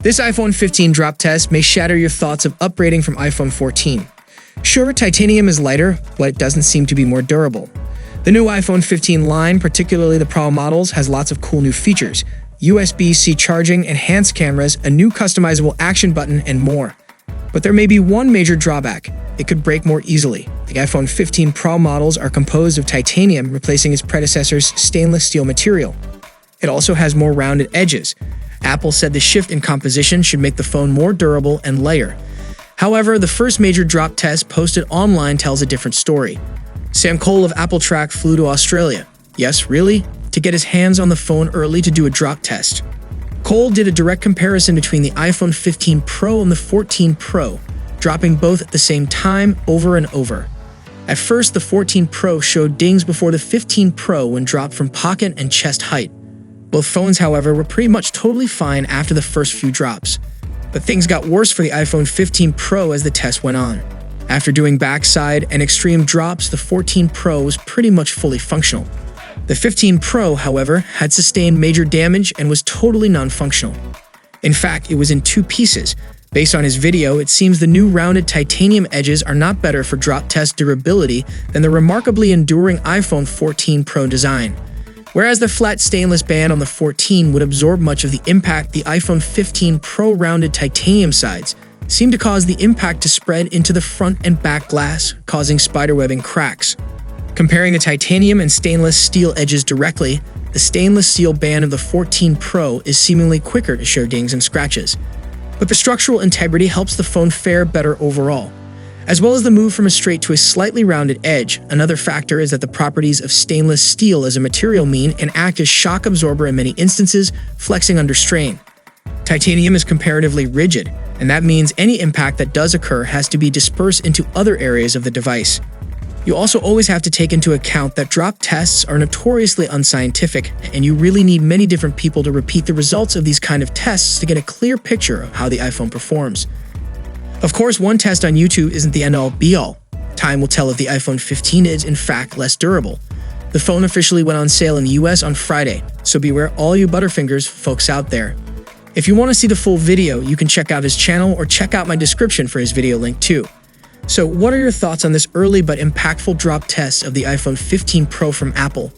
This iPhone 15 drop test may shatter your thoughts of upgrading from iPhone 14. Sure, titanium is lighter, but it doesn't seem to be more durable. The new iPhone 15 line, particularly the Pro models, has lots of cool new features: USB-C charging, enhanced cameras, a new customizable action button, and more. But there may be one major drawback: it could break more easily. The iPhone 15 Pro models are composed of titanium, replacing its predecessor's stainless steel material. It also has more rounded edges. Apple said the shift in composition should make the phone more durable and lighter. However, the first major drop test posted online tells a different story. Sam Cole of Apple Track flew to Australia. Yes, really? To get his hands on the phone early to do a drop test. Cole did a direct comparison between the iPhone 15 Pro and the 14 Pro, dropping both at the same time over and over. At first, the 14 Pro showed dings before the 15 Pro when dropped from pocket and chest height. Both phones, however, were pretty much totally fine after the first few drops. But things got worse for the iPhone 15 Pro as the test went on. After doing backside and extreme drops, the 14 Pro was pretty much fully functional. The 15 Pro, however, had sustained major damage and was totally non-functional. In fact, it was in two pieces. Based on his video, it seems the new rounded titanium edges are not better for drop test durability than the remarkably enduring iPhone 14 Pro design. Whereas the flat stainless band on the 14 would absorb much of the impact, the iPhone 15 Pro rounded titanium sides seem to cause the impact to spread into the front and back glass, causing spiderwebbing cracks. Comparing the titanium and stainless steel edges directly, the stainless steel band of the 14 Pro is seemingly quicker to show dings and scratches. But the structural integrity helps the phone fare better overall. As well as the move from a straight to a slightly rounded edge, another factor is that the properties of stainless steel as a material mean and act as shock absorber in many instances, flexing under strain. Titanium is comparatively rigid, and that means any impact that does occur has to be dispersed into other areas of the device. You also always have to take into account that drop tests are notoriously unscientific, and you really need many different people to repeat the results of these kind of tests to get a clear picture of how the iPhone performs. Of course, one test on YouTube isn't the end-all be-all. Time will tell if the iPhone 15 is, in fact, less durable. The phone officially went on sale in the US on Friday, so beware all you Butterfingers folks out there. If you want to see the full video, you can check out his channel or check out my description for his video link too. So what are your thoughts on this early but impactful drop test of the iPhone 15 Pro from Apple?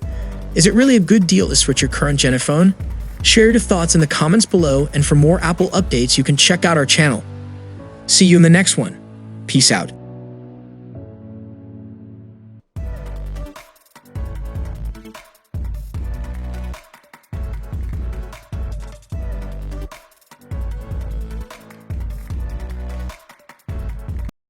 Is it really a good deal to switch your current gen phone? Share your thoughts in the comments below, and for more Apple updates, you can check out our channel. See you in the next one. Peace out.